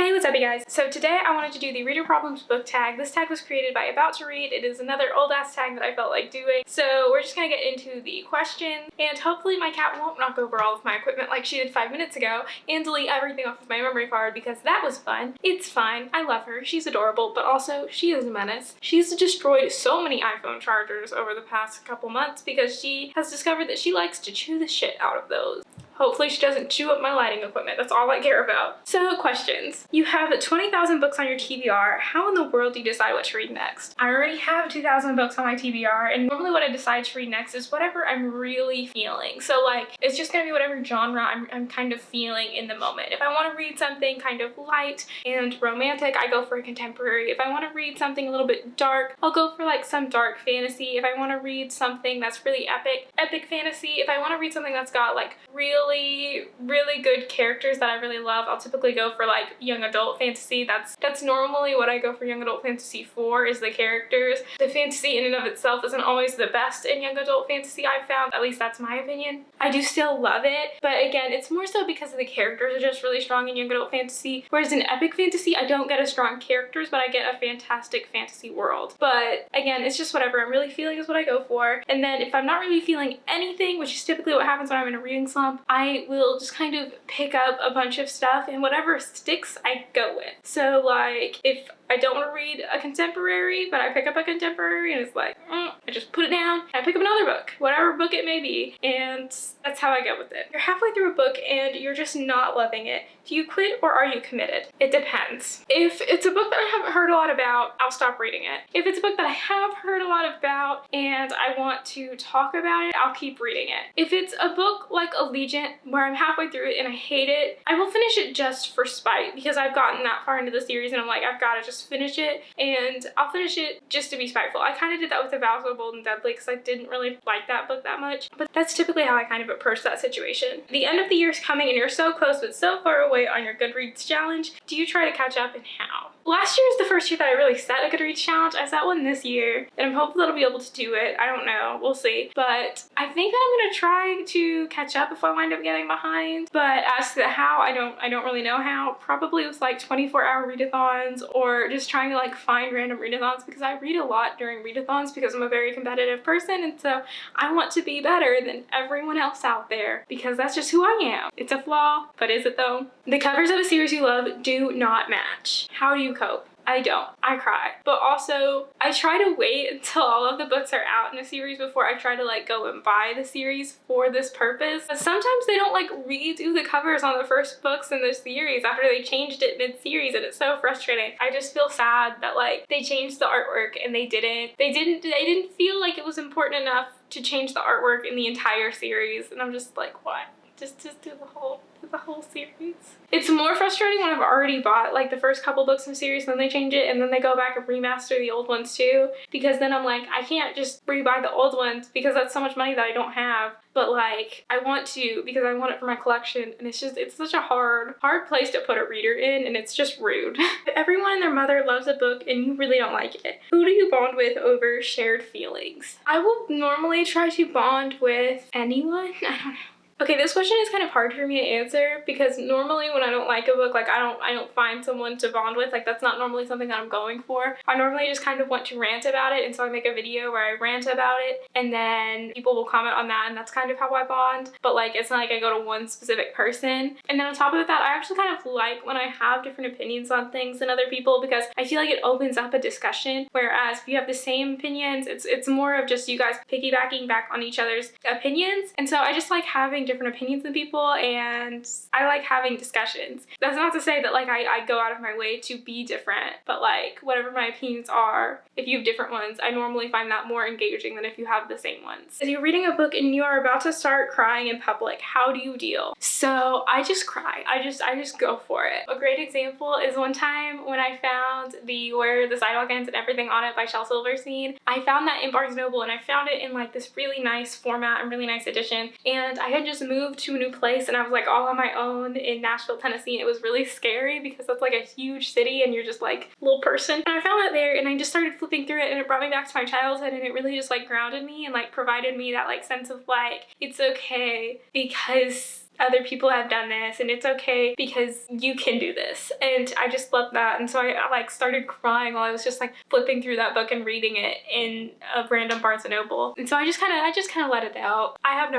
Hey, what's up you guys? So today I wanted to do the Reader Problems book tag. This tag was created by About to Read. It is another old ass tag that I felt like doing. So we're just gonna get into the questions and hopefully my cat won't knock over all of my equipment like she did 5 minutes ago and delete everything off of my memory card because that was fun. It's fine. I love her. She's adorable, but also she is a menace. She's destroyed so many iPhone chargers over the past couple months because she has discovered that she likes to chew the shit out of those. Hopefully she doesn't chew up my lighting equipment. That's all I care about. So questions. You have 20,000 books on your TBR. How in the world do you decide what to read next? I already have 2,000 books on my TBR, and normally what I decide to read next is whatever I'm really feeling. So like, it's just gonna be whatever genre I'm kind of feeling in the moment. If I want to read something kind of light and romantic, I go for a contemporary. If I want to read something a little bit dark, I'll go for like some dark fantasy. If I want to read something that's really epic fantasy. If I want to read something that's got like really good characters that I really love, I'll typically go for like young adult fantasy. That's normally what I go for young adult fantasy for, is the characters. The fantasy in and of itself isn't always the best in young adult fantasy, I've found. At least that's my opinion. I do still love it, but again, it's more so because of the characters are just really strong in young adult fantasy, whereas in epic fantasy I don't get as strong characters, but I get a fantastic fantasy world. But again, it's just whatever I'm really feeling is what I go for. And then if I'm not really feeling anything, which is typically what happens when I'm in a reading slump, I will just kind of pick up a bunch of stuff and whatever sticks I go with. So like, if I don't want to read a contemporary, but I pick up a contemporary and it's like, I just put it down and I pick up another book, whatever book it may be, and that's how I go with it. You're halfway through a book and you're just not loving it. Do you quit or are you committed? It depends. If it's a book that I haven't heard a lot about, I'll stop reading it. If it's a book that I have heard a lot about and I want to talk about it, I'll keep reading it. If it's a book like Allegiant where I'm halfway through it and I hate it, I will finish it just for spite because I've gotten that far into the series and I'm like, I've got to just finish it, and I'll finish it just to be spiteful. I kind of did that with The Vows of Bold and Deadly because I didn't really like that book that much, but that's typically how I kind of approach that situation. The end of the year is coming and you're so close but so far away on your Goodreads challenge. Do you try to catch up, and how? Last year is the first year that I really set a Goodreads challenge. I set one this year and I'm hopeful that I'll be able to do it. I don't know, we'll see. But I think that I'm gonna try to catch up if I wind up getting behind. But as to the how, I don't really know how. Probably with like 24-hour readathons or just trying to like find random readathons, because I read a lot during readathons because I'm a very competitive person, and so I want to be better than everyone else out there because that's just who I am. It's a flaw, but is it though? The covers of a series you love do not match. How do you cope? I don't. I cry. But also, I try to wait until all of the books are out in a series before I try to like go and buy the series for this purpose. But sometimes they don't like redo the covers on the first books in the series after they changed it mid-series, and it's so frustrating. I just feel sad that like they changed the artwork and they didn't feel like it was important enough to change the artwork in the entire series, and I'm just like, what? Just do the whole series. It's more frustrating when I've already bought like the first couple books in the series, then they change it and then they go back and remaster the old ones too, because then I'm like, I can't just rebuy the old ones because that's so much money that I don't have. But like, I want to because I want it for my collection, and it's such a hard place to put a reader in, and it's just rude. Everyone and their mother loves a book and you really don't like it. Who do you bond with over shared feelings? I will normally try to bond with anyone. I don't know. Okay, this question is kind of hard for me to answer because normally when I don't like a book, like I don't find someone to bond with. Like that's not normally something that I'm going for. I normally just kind of want to rant about it, and so I make a video where I rant about it and then people will comment on that, and that's kind of how I bond. But like, it's not like I go to one specific person. And then on top of that, I actually kind of like when I have different opinions on things than other people because I feel like it opens up a discussion, whereas if you have the same opinions, it's more of just you guys piggybacking back on each other's opinions. And so I just like having different opinions than people, and I like having discussions. That's not to say that like I go out of my way to be different, but like whatever my opinions are, if you have different ones, I normally find that more engaging than if you have the same ones. If you're reading a book and you are about to start crying in public, how do you deal? So I just cry. I just go for it. A great example is one time when I found the Where the Sidewalk Ends and Everything on It by Shel Silverstein. I found that in Barnes & Noble, and I found it in like this really nice format and really nice edition, and I had just moved to a new place and I was like all on my own in Nashville, Tennessee, and it was really scary because that's like a huge city and you're just like a little person. And I found that there and I just started flipping through it, and it brought me back to my childhood, and it really just like grounded me and like provided me that like sense of like, it's okay because other people have done this and it's okay because you can do this. And I just love that. And so I like started crying while I was just like flipping through that book and reading it in a random Barnes & Noble. And so I just kind of let it out. I have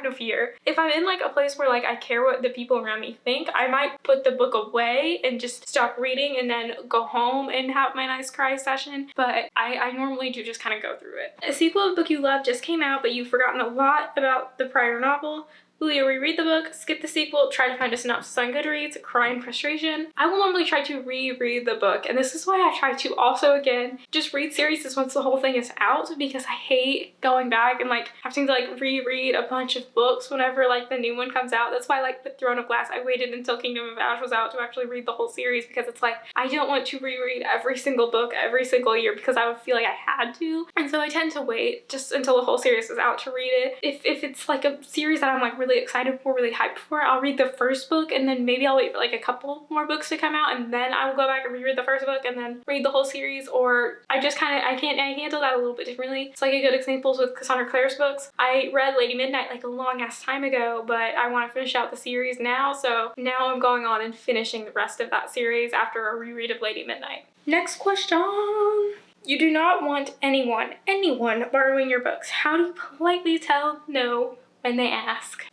no fear. If I'm in like a place where like I care what the people around me think, I might put the book away and just stop reading and then go home and have my nice cry session. But I normally do just kind of go through it. A sequel of a book you love just came out, but you've forgotten a lot about the prior novel. Will you reread the book, skip the sequel, try to find a synopsis on Goodreads, cry in frustration? I will normally try to reread the book, and this is why I try to also, again, just read series once the whole thing is out, because I hate going back and like having to like reread a bunch of books whenever like the new one comes out. That's why like with Throne of Glass, I waited until Kingdom of Ash was out to actually read the whole series, because it's like I don't want to reread every single book every single year because I would feel like I had to. And so I tend to wait just until the whole series is out to read it. If it's like a series that I'm like really excited for, really hyped for, I'll read the first book and then maybe I'll wait for like a couple more books to come out and then I will go back and reread the first book and then read the whole series. Or I handle that a little bit differently. It's like a good example with Cassandra Clare's books. I read Lady Midnight like a long ass time ago, but I want to finish out the series now, so now I'm going on and finishing the rest of that series after a reread of Lady Midnight. Next question. You do not want anyone borrowing your books. How do you politely tell no when they ask?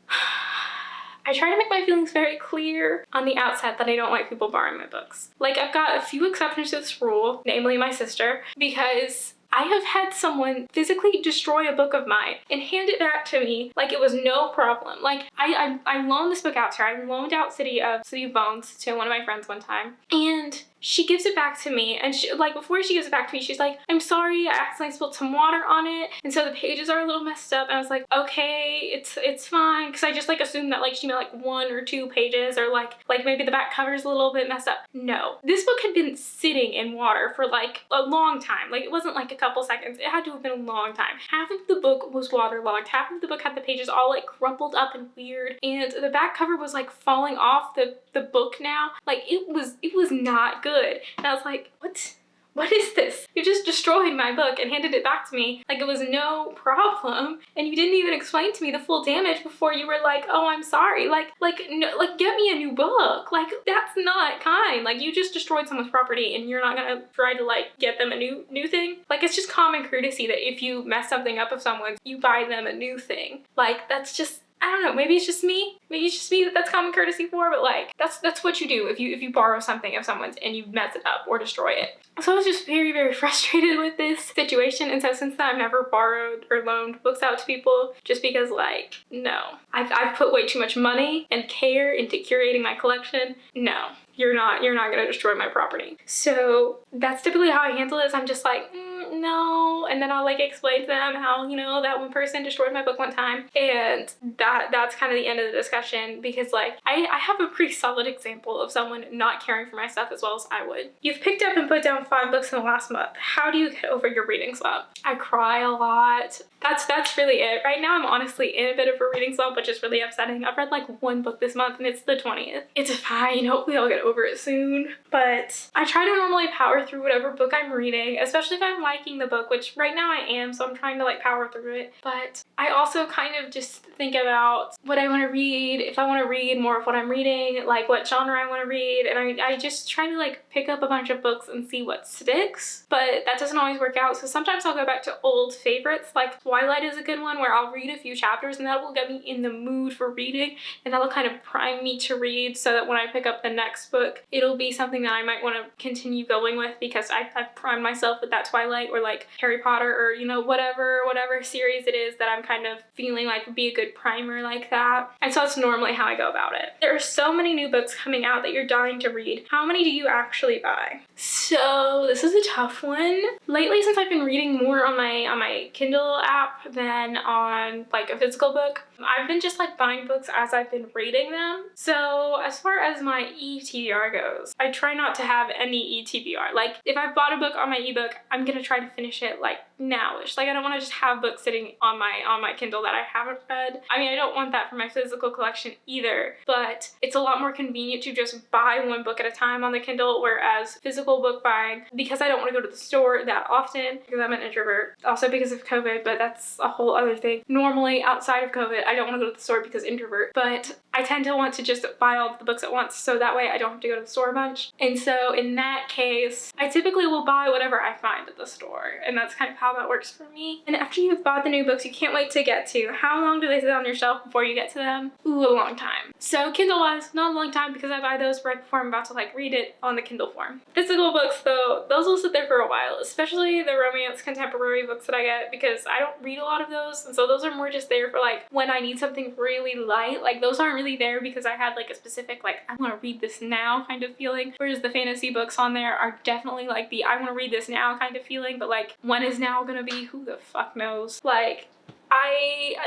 I try to make my feelings very clear on the outset that I don't like people borrowing my books. Like, I've got a few exceptions to this rule, namely my sister, because I have had someone physically destroy a book of mine and hand it back to me like it was no problem. Like, I loaned this book out to her. I loaned out City of Bones to one of my friends one time, and she gives it back to me, and she, like, before she gives it back to me, she's like, I'm sorry, I accidentally spilled some water on it, and so the pages are a little messed up. And I was like, okay, it's fine, because I just like assumed that like she meant like 1 or 2 pages, or like maybe the back cover's a little bit messed up. No, this book had been sitting in water for like a long time. Like, it wasn't like a couple seconds, it had to have been a long time. Half of the book was waterlogged, half of the book had the pages all like crumpled up and weird, and the back cover was like falling off the book now. Like, it was not good. And I was like, what is this? You just destroyed my book and handed it back to me like it was no problem, and you didn't even explain to me the full damage before you were like, oh, I'm sorry. No, get me a new book. Like, that's not kind. Like, you just destroyed someone's property and you're not gonna try to like get them a new thing. Like, it's just common courtesy that if you mess something up of someone, you buy them a new thing. Like, that's just, I don't know, maybe it's just me. Maybe it's just me that's common courtesy for, but like, that's what you do if you borrow something of someone's and you mess it up or destroy it. So I was just very, very frustrated with this situation, and so since then I've never borrowed or loaned books out to people, just because like, no. I've put way too much money and care into curating my collection. No. You're not gonna destroy my property. So that's typically how I handle this. I'm just like, no, and then I'll like explain to them how, you know, that one person destroyed my book one time, and that's kind of the end of the discussion, because like I have a pretty solid example of someone not caring for my stuff as well as I would. You've picked up and put down 5 books in the last month. How do you get over your reading slump? I cry a lot. That's really it. Right now I'm honestly in a bit of a reading slump, which is really upsetting. I've read like 1 book this month and it's the 20th. It's fine, hopefully I'll get over it soon. But I try to normally power through whatever book I'm reading, especially if I'm liking the book, which right now I am, so I'm trying to like power through it. But I also kind of just think about what I want to read, if I want to read more of what I'm reading, like what genre I want to read, and I just try to like pick up a bunch of books and see what sticks, but that doesn't always work out. So sometimes I'll go back to old favorites, like Twilight is a good one, where I'll read a few chapters and that will get me in the mood for reading, and that'll kind of prime me to read, so that when I pick up the next book, it'll be something that I might want to continue going with, because I've primed myself with that Twilight, or like Harry Potter, or you know, whatever series it is that I'm kind of feeling like would be a good primer like that. And so that's normally how I go about it. There are so many new books coming out that you're dying to read. How many do you actually buy? So this is a tough one. Lately, since I've been reading more on my Kindle app than on like a physical book, I've been just like buying books as I've been reading them. So as far as my eTBR goes, I try not to have any eTBR. Like, if I bought a book on my ebook, I'm gonna try to finish it like nowish. Like, I don't want to just have books sitting on my Kindle that I haven't read. I mean, I don't want that for my physical collection either, but it's a lot more convenient to just buy 1 book at a time on the Kindle, whereas physical book buying, because I don't want to go to the store that often, because I'm an introvert, also because of COVID, but that's a whole other thing. Normally, outside of COVID, I don't want to go to the store because introvert, but I tend to want to just buy all of the books at once so that way I don't have to go to the store a bunch. And so in that case, I typically will buy whatever I find at the store, and that's kind of how that works for me. And after you've bought the new books you can't wait to get to, how long do they sit on your shelf before you get to them? Ooh, a long time. So Kindle-wise, not a long time because I buy those right before I'm about to like read it on the Kindle form. Physical books though, those will sit there for a while, especially the romance contemporary books that I get because I don't read a lot of those, and so those are more just there for like when I need something really light. Like those aren't really there because I had like a specific like I want to read this now kind of feeling, whereas the fantasy books on there are definitely like the I want to read this now kind of feeling, but like when is now gonna be? Who the fuck knows? Like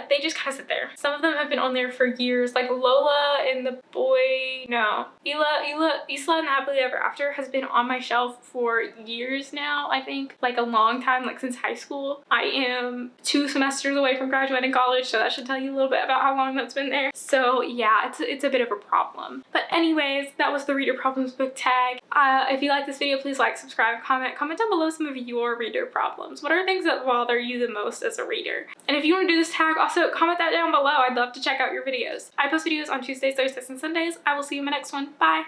they just kind of sit there. Some of them have been on there for years, like Lola and the Boy, no, Isla and the Happily Ever After has been on my shelf for years now, I think, like a long time, like since high school. I am 2 semesters away from graduating college, so that should tell you a little bit about how long that's been there. So yeah, it's a bit of a problem. But anyways, that was the Reader Problems book tag. If you like this video, please like, subscribe, comment down below some of your reader problems. What are things that bother you the most as a reader? And if you want to do this tag, also comment that down below. I'd love to check out your videos. I post videos on Tuesdays, Thursdays, and Sundays. I will see you in my next one. Bye!